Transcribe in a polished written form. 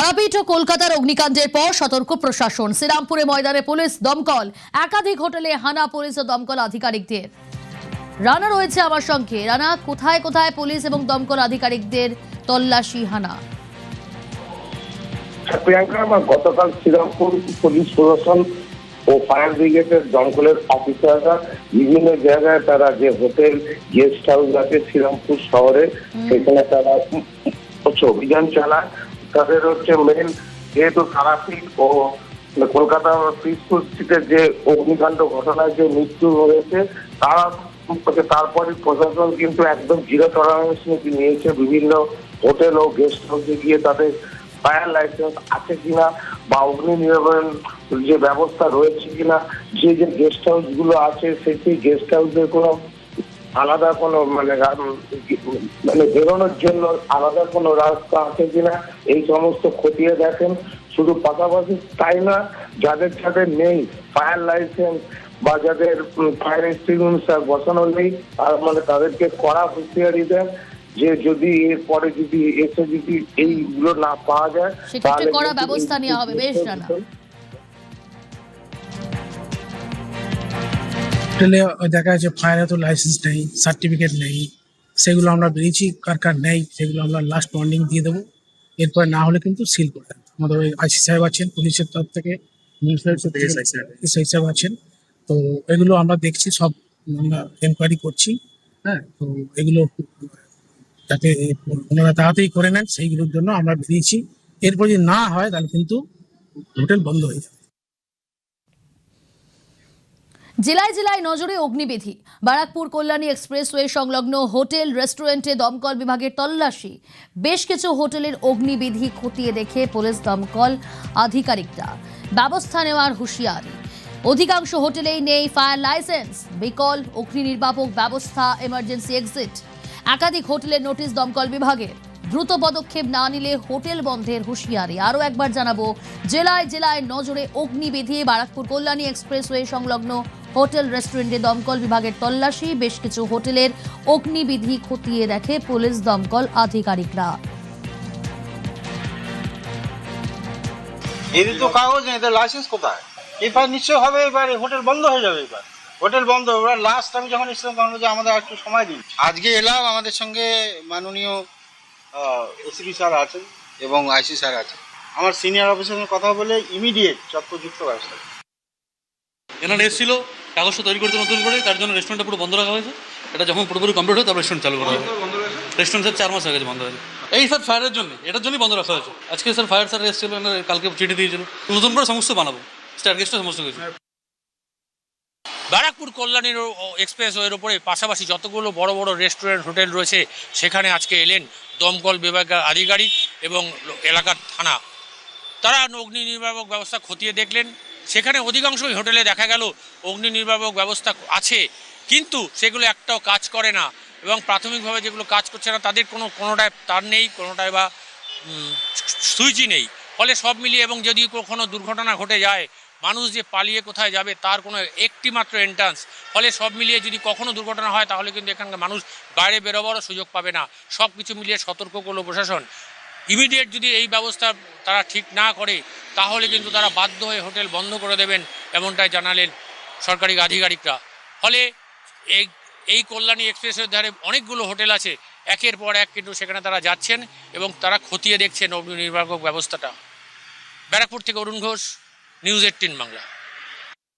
তারাপীঠ ও কলকাতার অগ্নিকাণ্ডের পর সতর্ক প্রশাসন। শ্রীরামপুরে ময়দানে পুলিশ, দমকল, একাধিক হোটেলে হানা পুলিশ ও দমকল আধিকারিকদের। রানা রয়েছে আমার সঙ্গে। রানা, কোথায় কোথায় পুলিশ এবং দমকল আধিকারিকদের তল্লাশি হানা? প্রিয়াঙ্কা, গতকাল শ্রীরামপুর পুলিশ প্রশাসন ও ফায়ার ব্রিগেডের দমকলের অফিসাররা বিভিন্ন জায়গায় তারা যে হোটেল গেস্ট হাউস আছে শ্রীরামপুর শহরে, সেখানে তারা অভিযান চালায়। তাদের মেন যেহেতু তারাপীঠ ও কলকাতা পিসফুল স্ট্রিটের যে অগ্নিকাণ্ড ঘটনায় যে মৃত্যু হয়েছে, তারপরে প্রশাসন কিন্তু একদম জিরো টলারেন্স নীতি নিয়েছে। বিভিন্ন হোটেল ও গেস্ট হাউসে গিয়ে তাদের ফায়ার লাইসেন্স আছে কিনা বা অগ্নি নির্বাপন যে ব্যবস্থা রয়েছে কিনা, যে যে গেস্ট হাউস গুলো আছে সেই গেস্ট হাউসের কোনো আলাদা কোনো মানে বেরোনোর জন্য আলাদা কোনো রাস্তা আছে কিনা, এই সমস্ত খতিয়ে দেখেন। শুধু পাশাপাশি তাই না, যাদের যাদের নেই ফায়ার লাইসেন্স বা যাদের ফায়ার এক্সটিংগুইশার বসানো নেই, তাদেরকে কড়া হুঁশিয়ারি দেন যে যদি এরপরে যদি এইগুলো না পাওয়া যায় সেক্ষেত্রে কড়া ব্যবস্থা নেওয়া হবে। বেশ জানা। হোটেলে দেখা যাচ্ছে ফায়ার তো লাইসেন্স নেই, সার্টিফিকেট নেই, সেগুলো আমরা বেরিয়েছি কার কার নেই সেগুলো আমরা লাস্ট ওয়ার্নিং দিয়ে দেবো। এরপরে না হলে কিন্তু সিল করে দেবো। আমাদের ওই আইসি সাহেব আছেন, পুলিশের তরফ থেকে এসআই সাহেব আছেন, তো এগুলো আমরা দেখছি, সব আমরা এনকোয়ারি করছি। হ্যাঁ, তো এগুলো যাতে ওনারা তাড়াতাড়ি করে নেন সেইগুলোর জন্য আমরা বেরিয়েছি। এরপর যদি না হয় তাহলে কিন্তু হোটেল বন্ধ হয়ে যাবে। জেলায় জেলায় নজরে অগ্নিবিধি। বারাকপুর কল্যাণী এক্সপ্রেসওয়ে সংলগ্ন হোটেল রেস্টুরেন্টে দমকল বিভাগের তল্লাশি। বেশ কিছু হোটেলের অগ্নিবিধি খতিয়ে দেখে পুলিশ দমকল আধিকারিকরা ব্যবস্থা নেওয়ার হুঁশিয়ারি। অধিকাংশ হোটেলেই নেই ফায়ার লাইসেন্স, বিকল অগ্নি নির্বাপক ব্যবস্থা, এমার্জেন্সি এক্সিট। একাধিক হোটেলের নোটিশ দমকল বিভাগের। দ্রুত পদক্ষেপ না নিলে হোটেল বন্ধের হুঁশিয়ারি। আরও একবার জানাবো, জেলায় জেলায় নজরে অগ্নিবিধি। বারাকপুর কল্যাণী এক্সপ্রেসওয়ে সংলগ্ন হোটেল রেস্টুরেন্টে দমকল বিভাগের তল্লাশি। বেশ কিছু হোটেলের অগ্নিবিধি খতিয়ে দেখে পুলিশ দমকল আধিকারিকরা। এদের তো কাগজ নেই, এদের লাইসেন্স কোথায়? এবার নিশ্চয় হবে, এবার হোটেল বন্ধ হয়ে যাবে। এবার হোটেল বন্ধ। এবার লাস্ট আমি যখন এসেছিলাম তখন বলছি আমাদের একটু সময় দিন। আজকে এলাম, আমাদের সঙ্গে মাননীয় এসিপি স্যার আছেন এবং আইসি স্যার আছেন। আমার সিনিয়র অফিসারের সঙ্গে কথা বলে ইমিডিয়েট চক্রযুক্ত ব্যবস্থা। এনারা এসেছিল কাগজটা তৈরি করতে নতুন করে, তার জন্য রেস্টুরেন্টটা পুরো বন্ধ রাখা হয়েছে। এটা যখন পুরোপুরি কমপ্লিট হয় তারপর রেস্টুরেন্ট চালু করা হবে। রেস্টুরেন্ট স্যার 4 মাস আগে বন্ধ হয়েছে। এই স্যার ফায়ারের জন্য, এটার জন্যই বন্ধ রাখা হয়েছে। আজকে স্যার ফায়ার স্যার এসেছিল, কালকে চিঠি দিয়েছিল, নতুন করে সমস্ত বানাবো, স্টারগেস্টটা সমস্ত কিছু। বারাকপুর কল্যাণীর এক্সপ্রেসওয়ের ওপরে পাশাপাশি যতগুলো বড় বড় রেস্টুরেন্ট হোটেল রয়েছে সেখানে আজকে এলেন দমকল বিভাগের আধিকারিক এবং এলাকার থানা। তারা অগ্নি নির্বাপক ব্যবস্থা খতিয়ে দেখলেন। সেখানে অধিকাংশই হোটেলে দেখা গেল অগ্নি নির্বাপক ব্যবস্থা আছে, কিন্তু সেগুলো একটাও কাজ করে না এবং প্রাথমিকভাবে যেগুলো কাজ করছে না তাদের কোনোটায় তার নেই, কোনোটায় বা সুইচই নেই। ফলে সব মিলিয়ে, এবং যদি কখনো দুর্ঘটনা ঘটে যায়, মানুষ যে পালিয়ে কোথায় যাবে তার কোনো একটি মাত্র এন্ট্রান্স। ফলে সব মিলিয়ে যদি কখনো দুর্ঘটনা হয় তাহলে কিন্তু এখানকার মানুষ বাইরে বেরোবারও সুযোগ পাবে না। সব কিছু মিলিয়ে সতর্ক করলো প্রশাসন। ইমিডিয়েট যদি এই ব্যবস্থা তারা ঠিক না করে তাহলে কিন্তু তারা বাধ্য হয়ে হোটেল বন্ধ করে দেবেন, এমনটাই জানালেন সরকারি আধিকারিকরা। ফলে এই কল্যাণী এক্সপ্রেসের ধারে অনেকগুলো হোটেল আছে, একের পর এক কিন্তু সেখানে তারা যাচ্ছেন এবং তারা খতিয়ে দেখছেন অগ্নি নির্বাপক ব্যবস্থাটা। ব্যারাকপুর থেকে অরুণ ঘোষ, নিউজ 18 বাংলা।